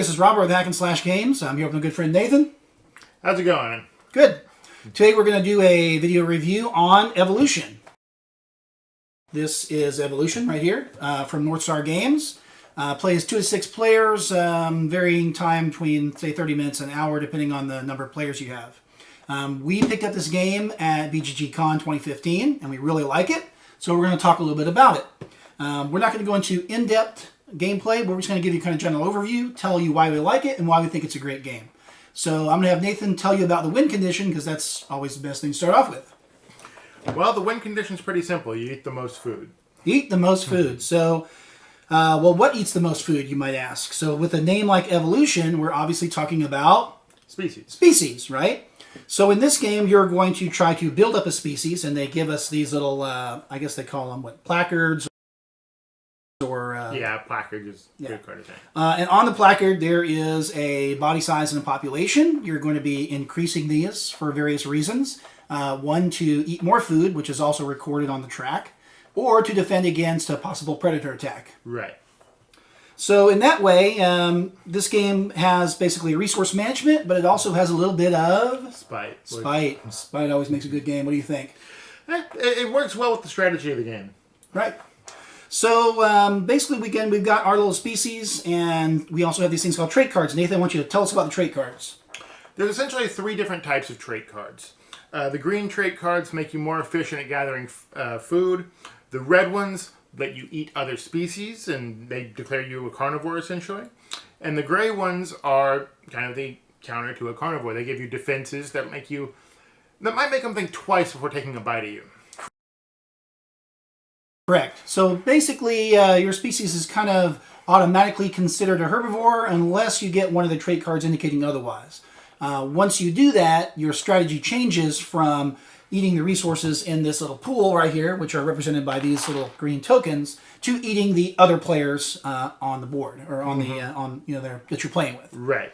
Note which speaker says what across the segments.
Speaker 1: this is Robert with Hack and Slash Games. I'm here with my good friend Nathan.
Speaker 2: How's it going?
Speaker 1: Good. Today we're going to do a video review on Evolution. This is Evolution right here from North Star Games. Plays 2 to 6 players, varying time between, say, 30 minutes and an hour, depending on the number of players you have. We picked up this game at BGGCON 2015, and we really like it, so we're going to talk a little bit about it. We're not going to go into in-depth gameplay, but we're just going to give you kind of general overview, tell you why we like it, and why we think it's a great game. So I'm going to have Nathan tell you about the win condition, because that's always the best thing to start off with.
Speaker 2: Well, the win condition's pretty simple. You eat the most food.
Speaker 1: Eat the most food. So, well, what eats the most food, you might ask? So with a name like Evolution, we're obviously talking about...
Speaker 2: Species.
Speaker 1: Species, right? So in this game, you're going to try to build up a species, and they give us these little, I guess they call them, what, placards? Or,
Speaker 2: yeah, placard is a good card, I think.
Speaker 1: And on the placard, there is a body size and a population. You're going to be increasing these for various reasons. One, to eat more food, which is also recorded on the track, or to defend against a possible predator attack.
Speaker 2: Right.
Speaker 1: So in that way, this game has basically resource management, but it also has a little bit of...
Speaker 2: Spite.
Speaker 1: Spite always makes a good game. What do you think?
Speaker 2: It works well with the strategy of the game.
Speaker 1: Right. So basically, we've got our little species, and we also have these things called trait cards. Nathan, I want you to tell us about the trait cards.
Speaker 2: There's essentially 3 different types of trait cards. The green trait cards make you more efficient at gathering food. The red ones let you eat other species, and they declare you a carnivore, essentially. And the gray ones are kind of the counter to a carnivore. They give you defenses that might make them think twice before taking a bite of you.
Speaker 1: Correct. So basically, your species is kind of automatically considered a herbivore unless you get one of the trait cards indicating otherwise. Once you do that, your strategy changes from eating the resources in this little pool right here, which are represented by these little green tokens, to eating the other players on the board or on the that you're playing with.
Speaker 2: Right.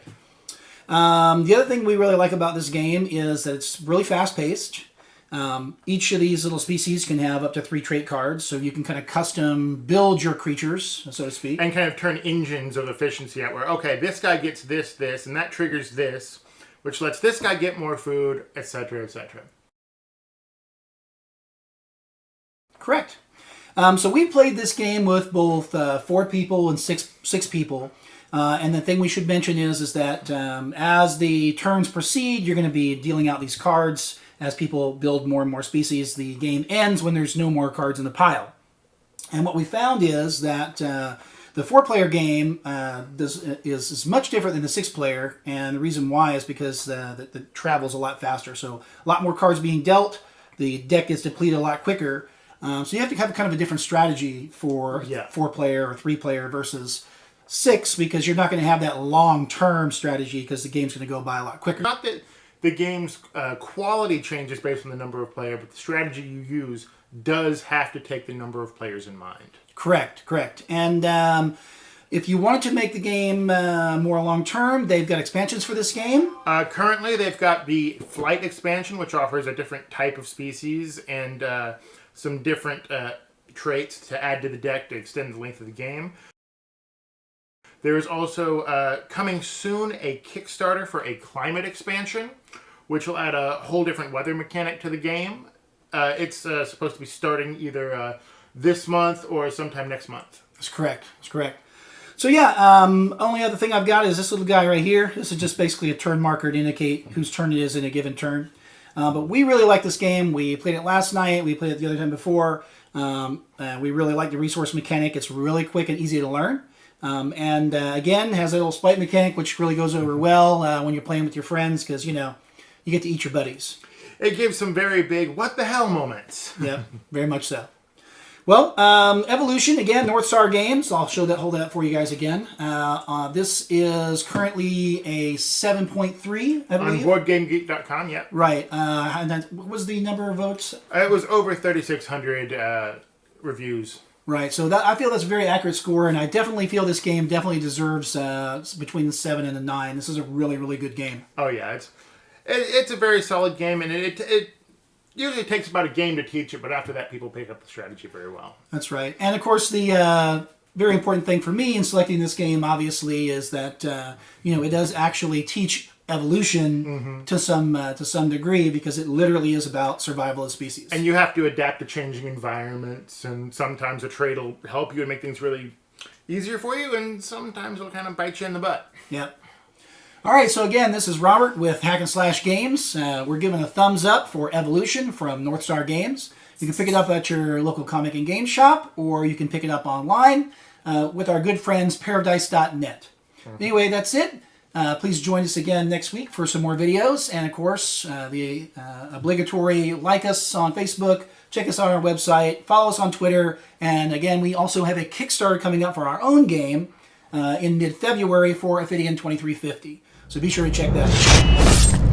Speaker 1: The other thing we really like about this game is that it's really fast-paced. Each of these little species can have up to 3 trait cards, so you can kind of custom build your creatures, so to speak.
Speaker 2: And kind of turn engines of efficiency out where, okay, this guy gets this, and that triggers this, which lets this guy get more food, etc., etc.
Speaker 1: Correct. So we played this game with both 4 people and 6 people. And the thing we should mention is that as the turns proceed, you're going to be dealing out these cards as people build more and more species. The game ends when there's no more cards in the pile. And what we found is that the 4-player game is much different than the 6-player, and the reason why is because the travel's a lot faster. So a lot more cards being dealt, the deck gets depleted a lot quicker. So you have to have kind of a different strategy for 4-player or 3-player versus 6, because you're not going to have that long-term strategy because the game's going to go by a lot quicker.
Speaker 2: Not that the game's quality changes based on the number of players, but the strategy you use does have to take the number of players in mind.
Speaker 1: Correct. And if you wanted to make the game more long-term, they've got expansions for this game.
Speaker 2: Currently, they've got the Flight expansion, which offers a different type of species and some different traits to add to the deck to extend the length of the game. There is also, coming soon, a Kickstarter for a climate expansion, which will add a whole different weather mechanic to the game. It's supposed to be starting either this month or sometime next month.
Speaker 1: That's correct. So yeah, only other thing I've got is this little guy right here. This is just basically a turn marker to indicate whose turn it is in a given turn. But we really like this game. We played it last night. We played it the other time before. We really like the resource mechanic. It's really quick and easy to learn. And again, has a little spite mechanic, which really goes over well when you're playing with your friends, because, you get to eat your buddies.
Speaker 2: It gives some very big what the hell moments.
Speaker 1: Yeah, very much so. Well, Evolution, again, North Star Games. I'll hold that up for you guys again. This is currently a 7.3, I believe.
Speaker 2: On BoardGameGeek.com, yeah.
Speaker 1: Right. And then, what was the number of votes?
Speaker 2: It was over 3,600 reviews.
Speaker 1: Right, so I feel that's a very accurate score, and I definitely feel this game definitely deserves between the 7 and the 9. This is a really, really good game.
Speaker 2: Oh, yeah. It's a very solid game, and it usually takes about a game to teach it, but after that, people pick up the strategy very well.
Speaker 1: That's right. And, of course, the very important thing for me in selecting this game, obviously, is that it does actually teach evolution to some degree, because it literally is about survival of species.
Speaker 2: And you have to adapt to changing environments, and sometimes a trait will help you and make things really easier for you, and sometimes it'll kind of bite you in the butt.
Speaker 1: Yep. All right, so again, this is Robert with Hack and Slash Games. We're giving a thumbs up for Evolution from North Star Games. You can pick it up at your local comic and game shop, or you can pick it up online with our good friends paradise.net. Anyway, that's it. Please join us again next week for some more videos. And of course, the obligatory like us on Facebook, check us out on our website, follow us on Twitter. And again, we also have a Kickstarter coming up for our own game in mid-February for Ophidian 2350. So be sure to check that out.